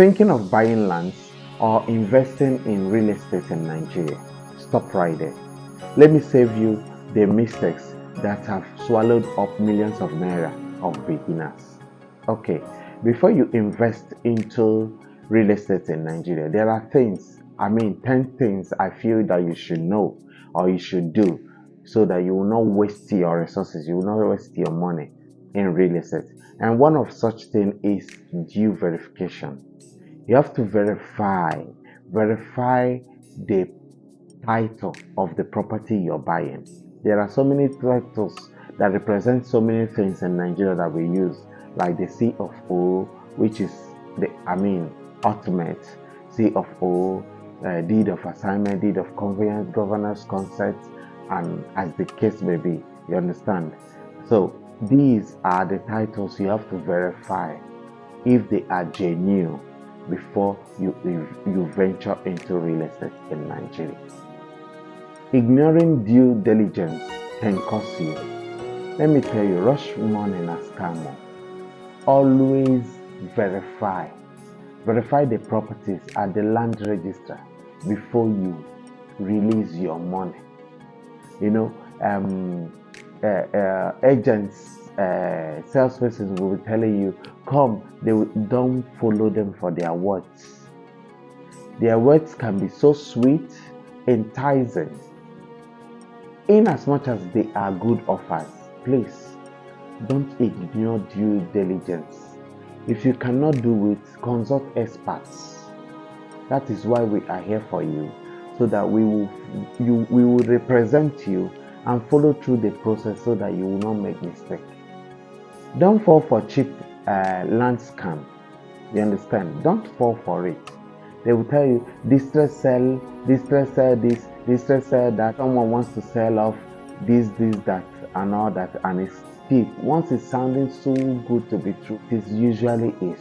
Thinking of buying lands or investing in real estate in Nigeria? Stop right there. Let me save you the mistakes that have swallowed up millions of naira of beginners. Okay, before you invest into real estate in Nigeria, there are 10 things I feel that you should know or you should do so that you will not waste your resources, you will not waste your money in real estate. And one of such things is due verification. You have to verify the title of the property you're buying. There are so many titles that represent so many things in Nigeria that we use, like the C of O, which is ultimate C of O, deed of assignment, deed of conveyance, governor's consent, and as the case may be. You understand? So these are the titles you have to verify if they are genuine before you venture into real estate in Nigeria. Ignoring due diligence can cost you. Let me tell you, rush money na scam. Always verify the properties at the land register before you release your money. Agents, salespersons will be telling you, come, don't follow them for their words. Their words can be so sweet, enticing. In as much as they are good offers, please don't ignore due diligence. If you cannot do it, consult experts. That is why we are here for you, so that we will represent you and follow through the process so that you will not make mistakes. Don't fall for cheap land scam. You understand? Don't fall for it. They will tell you distress sell this, distress sell that. Someone wants to sell off this, that, and all that, and it's cheap. Once it's sounding so good to be true, it usually is.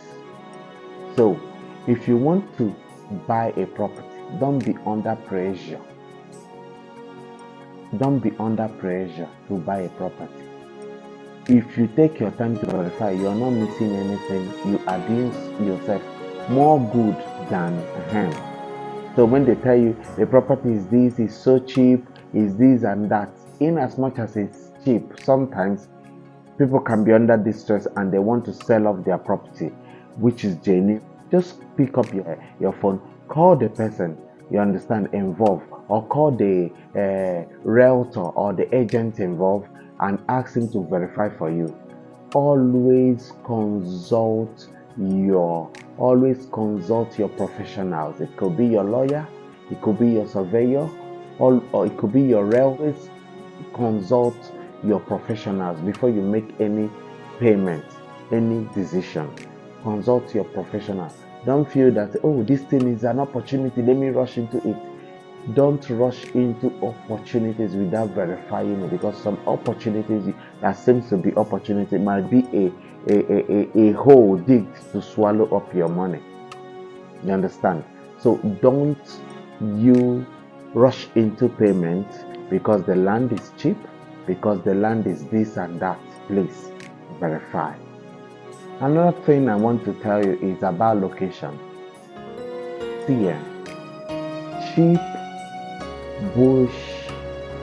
So, if you want to buy a property, don't be under pressure. Don't be under pressure to buy a property. If you take your time to verify, you are not missing anything. You are doing yourself more good than harm. So when they tell you the property is this, is so cheap, is this and that, in as much as it's cheap, sometimes people can be under distress and they want to sell off their property, which is genuine. Just pick up your phone, call the person you understand involved, or call the realtor or the agent involved and ask him to verify for you. Always consult your professionals. It could be your lawyer, it could be your surveyor, or it could be your realtor. Consult your professionals before you make any payment, any decision. Consult your professional. Don't feel that, oh, this thing is an opportunity, let me rush into it. Don't rush into opportunities without verifying it, because some opportunities that seems to be opportunity might be a hole digged to swallow up your money. You understand? So don't you rush into payment because the land is cheap, because the land is this and that. Please verify. Another thing I want to tell you is about location. See, cheap bush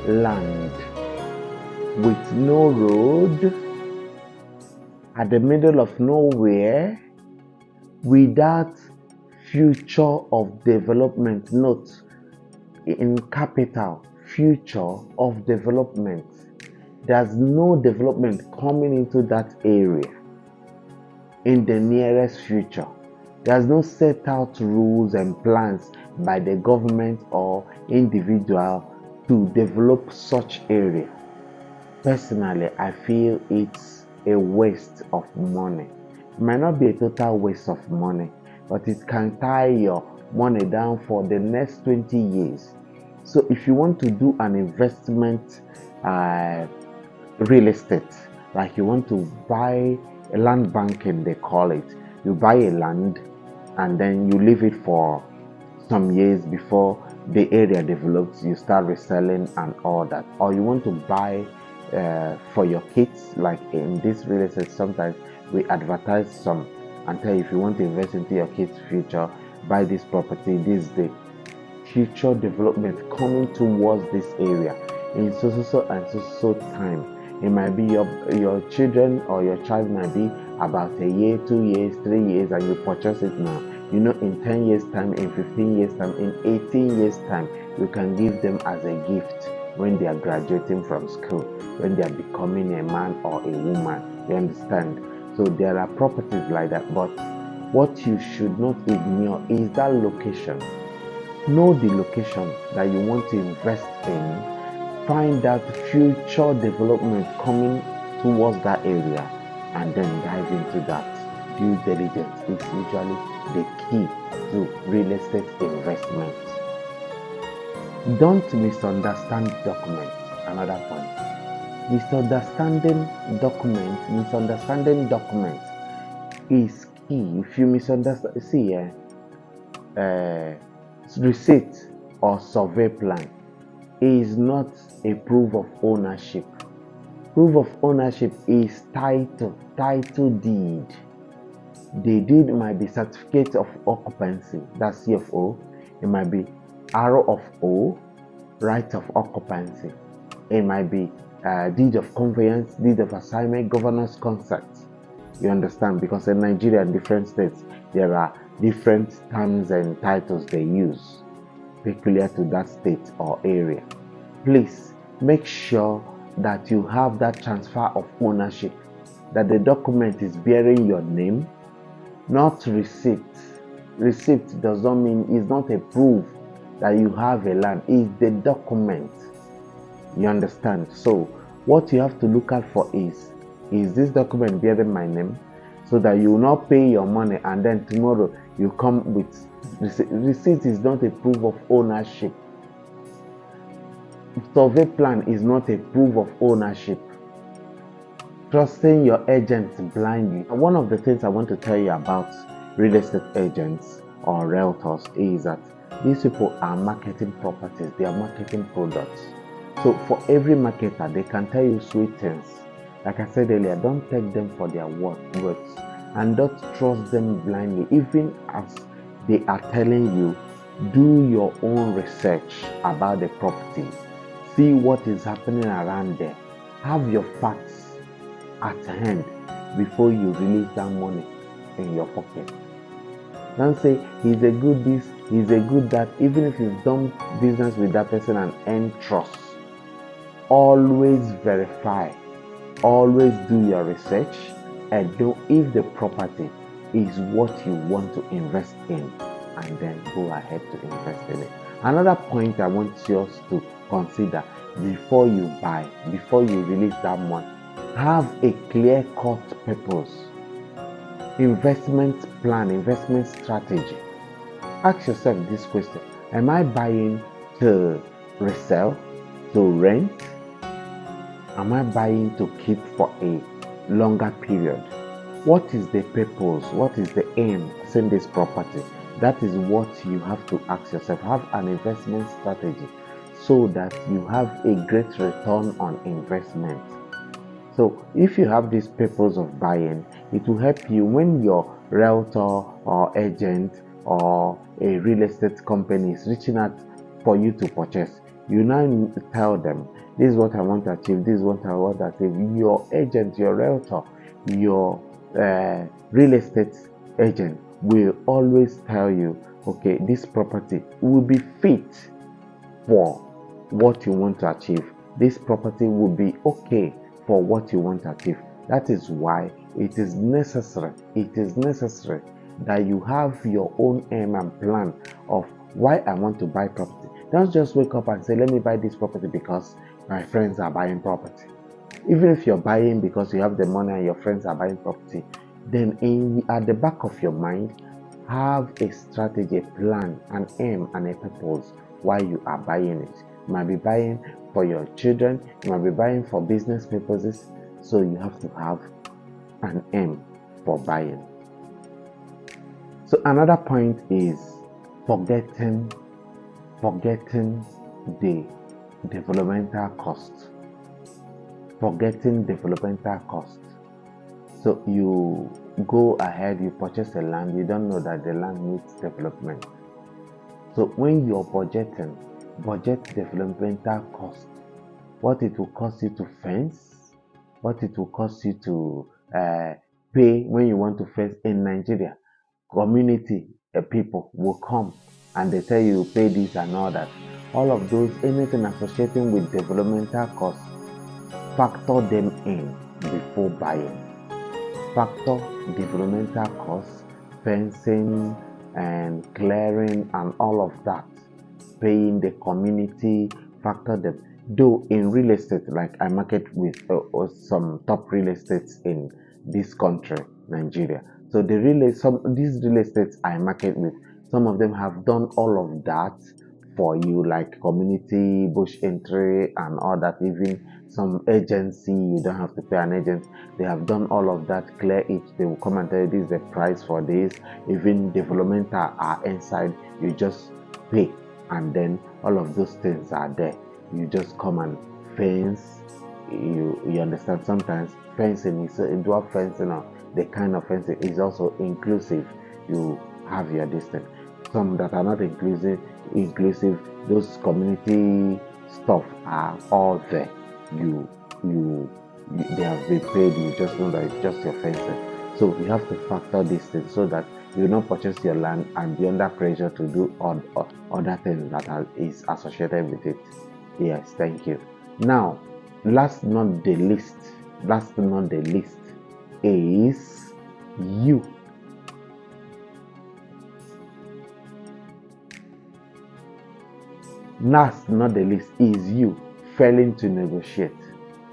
land with no road, at the middle of nowhere, without future of development. Note, in capital, future of development. There's no development coming into that area in the nearest future. There's no set out rules and plans by the government or individual to develop such area. Personally, I feel it's a waste of money. It might not be a total waste of money, but it can tie your money down for the next 20 years. So if you want to do an investment real estate, like you want to buy a land banking, they call it. You buy a land and then you leave it for some years before the area develops, you start reselling and all that. Or you want to buy for your kids, like in this real estate, sometimes we advertise some and tell you, if you want to invest into your kids' future, buy this property. This is the future development coming towards this area in so and so time. It might be your children, or your child might be about a year, 2 years, 3 years, and you purchase it now. You know, in 10 years time, in 15 years time, in 18 years time, you can give them as a gift when they are graduating from school, when they are becoming a man or a woman. You understand? So there are properties like that, but what you should not ignore is that location. Know the location that you want to invest in. Find out future development coming towards that area, and then dive into that. Due diligence is usually the key to real estate investment. Don't misunderstand documents. Another point. Misunderstanding documents is key. If you misunderstand, see, receipt or survey plan is not a proof of ownership. Proof of ownership is title deed. The deed might be certificate of occupancy, that's CFO. It might be ROO, right of occupancy. It might be deed of conveyance, deed of assignment, governor's consent. You understand? Because in Nigeria and different states, there are different terms and titles they use peculiar to that state or area. Please make sure that you have that transfer of ownership, that the document is bearing your name, not receipt. Receipt does not mean, it's not a proof that you have a land, it's the document. You understand? So what you have to look out for is this document bearing my name, so that you will not pay your money and then tomorrow you come with receipt. Receipt is not a proof of ownership. Survey plan is not a proof of ownership. Trusting your agents blindly. One of the things I want to tell you about real estate agents or realtors is that these people are marketing properties, they are marketing products. So for every marketer, they can tell you sweet things. Like I said earlier, don't take them for their words, and don't trust them blindly. Even as they are telling you, do your own research about the property. See what is happening around there. Have your facts at hand before you release that money in your pocket. Don't say he's a good this, he's a good that. Even if you've done business with that person and earn trust, always verify, always do your research, and know if the property is what you want to invest in, and then go ahead to invest in it. Another point I want you to consider before you buy, before you release that money, have a clear-cut purpose, investment plan, investment strategy. Ask yourself this question: am I buying to resell, to rent? Am I buying to keep for a longer period? What is the purpose? What is the aim in this property? That is what you have to ask yourself. Have an investment strategy so that you have a great return on investment. So if you have this purpose of buying, it will help you when your realtor or agent or a real estate company is reaching out for you to purchase. You now tell them, this is what I want to achieve, this is what I want to achieve. Your agent, your realtor, your real estate agent will always tell you, okay, this property will be fit for what you want to achieve. This property will be okay for what you want to achieve. That is why it is necessary that you have your own aim and plan of why I want to buy property. Don't just wake up and say, let me buy this property because my friends are buying property. Even if you're buying because you have the money and your friends are buying property, then at the back of your mind, have a strategy, a plan, an aim, and a purpose why you are buying it. You might be buying for your children, you might be buying for business purposes, so you have to have an aim for buying. So another point is forgetting the developmental cost. Forgetting developmental cost. So you go ahead, you purchase a land, you don't know that the land needs development. So when you're budgeting, budget developmental cost. What it will cost you to fence, what it will cost you to pay when you want to fence in Nigeria. Community people will come and they tell you pay this and all that. All of those, anything associating with developmental costs, factor them in before buying. Factor developmental costs, fencing and clearing and all of that. Paying the community, factor them. Though in real estate, like I market with some top real estates in this country, Nigeria. So these real estates I market with, some of them have done all of that for you, like community, bush entry, and all that. Even some agency, you don't have to pay an agent. They have done all of that. Clear it. They will come and tell you this is the price for this. Even developmental are inside. You just pay, and then all of those things are there. You just come and fence. You understand? Sometimes fencing is dual fencing, or the kind of fencing is also inclusive. You have your distance. Some that are not inclusive, those community stuff are all there. They have been paid. You just know that it's just your fencing. So you have to factor these things so that you not purchase your land and be under pressure to do other things that is associated with it. Yes, thank you. Now, last but not the least is you. Last not the least is you failing to negotiate.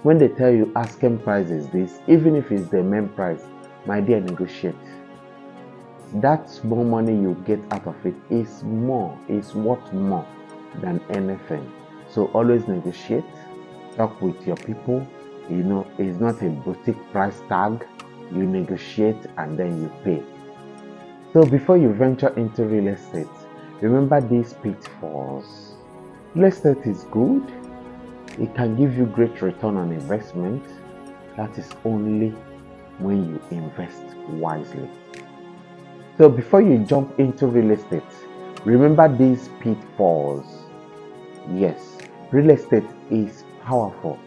When they tell you asking price is this, even if it's the main price, my dear, negotiate. That small money you get out of it is worth more than anything. So always negotiate, talk with your people. It's not a boutique price tag. You negotiate and then you pay. So before you venture into real estate, remember these pitfalls. Real estate is good. It can give you great return on investment. That is only when you invest wisely. So before you jump into real estate, remember these pitfalls. Yes, real estate is powerful,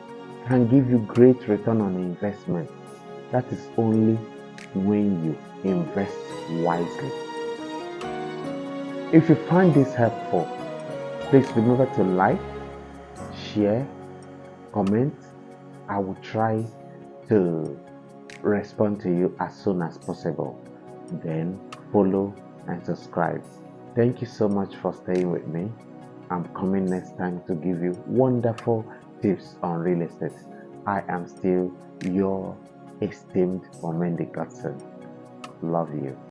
can give you great return on investment. That is only when you invest wisely. If you find this helpful, please remember to like, share, comment. I will try to respond to you as soon as possible. Then follow and subscribe. Thank you so much for staying with me. I'm coming next time to give you wonderful tips on real estate. I am still your esteemed Momendi Godson. Love you.